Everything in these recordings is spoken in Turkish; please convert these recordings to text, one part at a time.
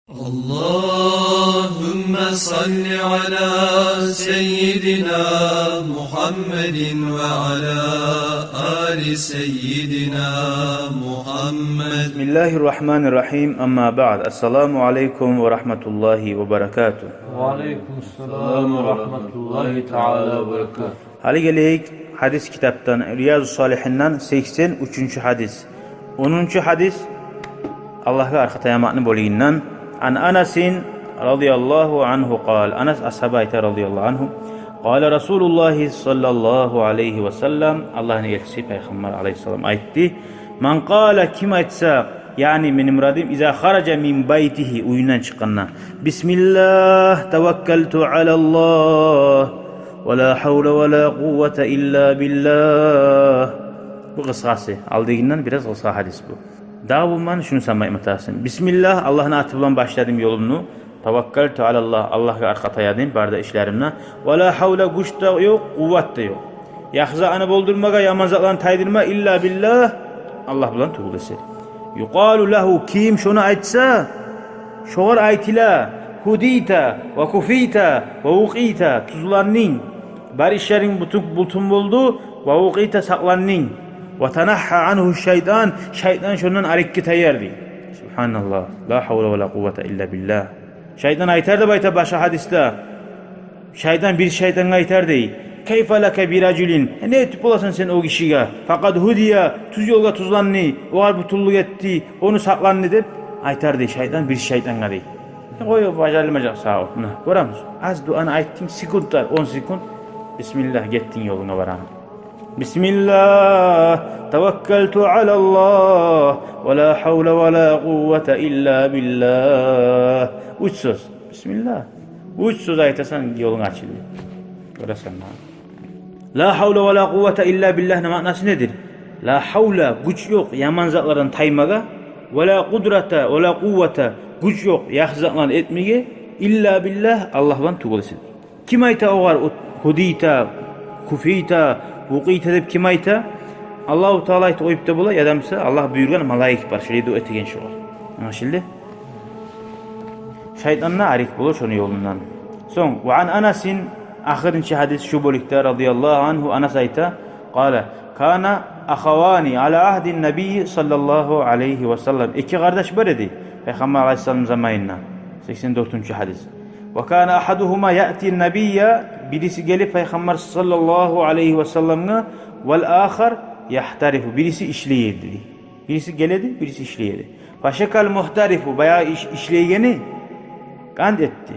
اللهم صل على سيدنا محمد وعلى آل سيدنا محمد. بسم الله الرحمن الرحيم. أما بعد. السلام عليكم ورحمة الله وبركاته. وعليكم السلام ورحمة الله تعالى وبركاته. Hali geleyik hadis kitaptan Riyazu Salihinden 83. hadis. 10. hadis Allah'a arka tayamakını boliğinden An Anasin radıyallahu anhu qal. Anas ashabayta radıyallahu anhu qala Resulullah sallallahu aleyhi ve sellem, Allah'ın elçisi Peygamber aleyhisselam aytti. Man qala, kim aytsa, yani benim muradim iza kharaca min baytihi, uyundan çıkanına, Bismillah tevekkeltu alallah ve la havle ve la kuvvete illa billah. Bu kıskası. Aldığından biraz kısa hadis bu. Daha bulman şunu sanmayı muhtasın. Bismillah, Allah'ın atı bulan başladım yolunu. Tevekkeltu alallah, Allah'a arka tayadım barda işlerimle. Ve la havle, güç de yok, kuvvet de yok. Yahza'ını boldurmaga, yamanzaklarını taydırma illa billah. Allah bulan tuğulesi. Yuqalu lehu, kim şunu aytsa, şoğar aytila, hudita ve kufita ve uqita, tuzlannin. Bar işlerin bultun buldu ve uqita saklannin. Ve tanahha anhu şeytan, şeytan şundan arikki tayyardi. Subhanallah. La havle ve la kuvvete illa billah. Şeytan aytardı bayta başa hadiste. Şeytan bir şeytan aytardı. Keyfe leke bir racülin. Ne etip olasın sen o kişiye? Fakat hudiya, tuz yolga tuzlandı. O var butulluk etti. Onu saklandı deyip aytardı. Şeytan bir şeytan adı. Koy bacarılmayacak sağ ol. Görüyor musun? Az duanı ayttin, sekundlar, 10 sekund. Bismillah, gittin yoluna varan. Bismillah tevekkeltu alallah ve la havle ve la kuvvete illa billah. Üç söz. Bismillah. Üç söz aytasan yolun açılıyor. Göresen ha. La havle ve la kuvvete illa billah ne manası nedir? La havle, güç yok yaman zatlardan taymaga, ve la kudrete ve la kuvvete, güç yok yahzatlan etmege illa billah, Allah'tan tuğulsun. Kim ayta o var? Hudita, kufita, vuqita deb kim ayta? Allahu Teala ayta oyup da bola yadamsa Allah buyurgan malaik bar. Şöyle dua etgen şu var. Anlaşıldı? Şeytanna arik bulur şunu yolundan. Son ve an Anasin, ahirinci hadis şu bolikta radıyallahu anhu, Anas ayta qala kana ahavani ala ahdin nebi sallallahu aleyhi ve sellem. İki kardeş var idi Peygamber aleyhisselam zamanında. 84. hadis. Ve kana ahaduhuma ya'ti nebiyye, birisi gelip Peygamber sallallahu aleyhi ve sellem'e, vel ahar yahtarifu, birisi işleyedi. Birisi geledi, birisi işleyedi. Faşekal muhtarifu, bayağı işleyeni kand etti.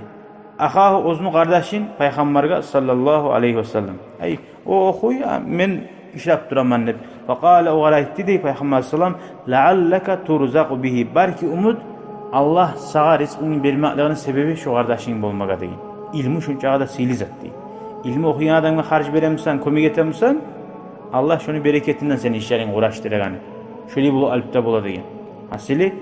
Ahahu, ozunu kardeşin Peygamber'e sallallahu aleyhi ve sellem. Ey o okuya men işlep duraman ne? Fakale o galaytti de Peygamber sallam, lealleke turzaku bihi, belki umut Allah sağa rizkini vermeklerinin sebebi şu kardeşin bulmaga deyin. İlmi şunca da sihirli zat deyin. İlmi okuyan adamına harç veremsen, komik etemsen, Allah şunu bereketinden senin işlerini uğraştırır. Şöyle bu alpte bula deyin. Hasili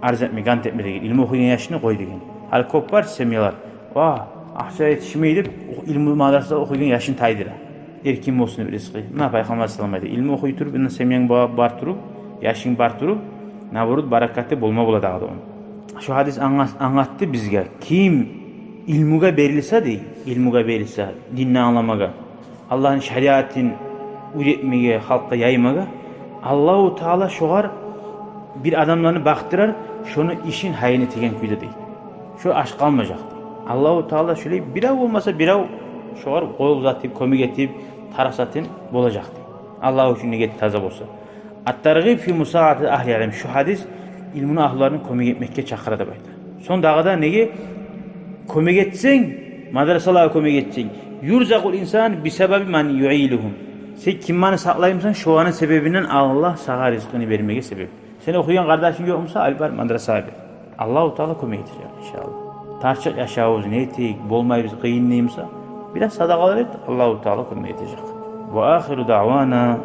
arz etme, gant etme deyin. İlmi okuyan yaşını koy deyin. Hal kopar semiyalar. Vah, ahşa yetişmeyip ilmi madrasada okuyan yaşını taydıra. Erkin olsun bir rizkı. Ne Peygamber sallallahu aleyhi ve sellem? İlmi okuyuturup, bundan semiyan barturup, yaşın barturup, ne vurut barakatı bulma bula dağıdı onu. Şu hadis anlattı bizge. Kim ilmuga berilse değil, ilmuga berilse, dinle anlamaga, Allah'ın şeriatını üretmeye, halka yaymaga, Allahu Teala şoğar bir adamlarını baktırar, şunu işin hayını tegen küyde değil. Şu aşk kalmayacak. Allahu Teala şöyle birav olmasa birav şoğar koyul zatip, komik etip, tarasatın bulacak. Allah için ne getir taza olsa. At-targib fi musaati ahli alim. Şu hadis ilmini ahlarını komik etmekке çakıra da bayda. Son dağda neye? Komik etsin, madrasalara komik etsin. Yurzakul insan bi sebebi man yu'iluhum. Sen kimmanı saklayımsan şu anın sebebinden Allah sağa rızkını vermeye sebep. Sen okuyan kardeşin yoksa albar madrasa abi. Allah-u Teala komik edecek inşallah. Tarçık yaşağız neytik, bolmayı biz kıyın neyimsa biraz sadakalar et, Allah-u Teala komik edecek. Ve ahiru da'vana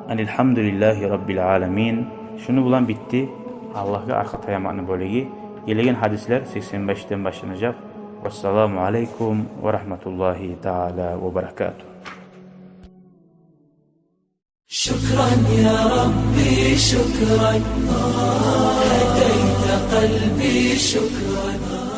enilhamdülillahi rabbil alemin. Şunu bulan bitti. Allah'a arka tayamakını bölegi. Gelegen hadisler 85'ten başlanacak. Vesselamu aleykum ve rahmetullahi teala ve berekatuhu. Şükran ya Rabbi şükran. قلبي شكرا.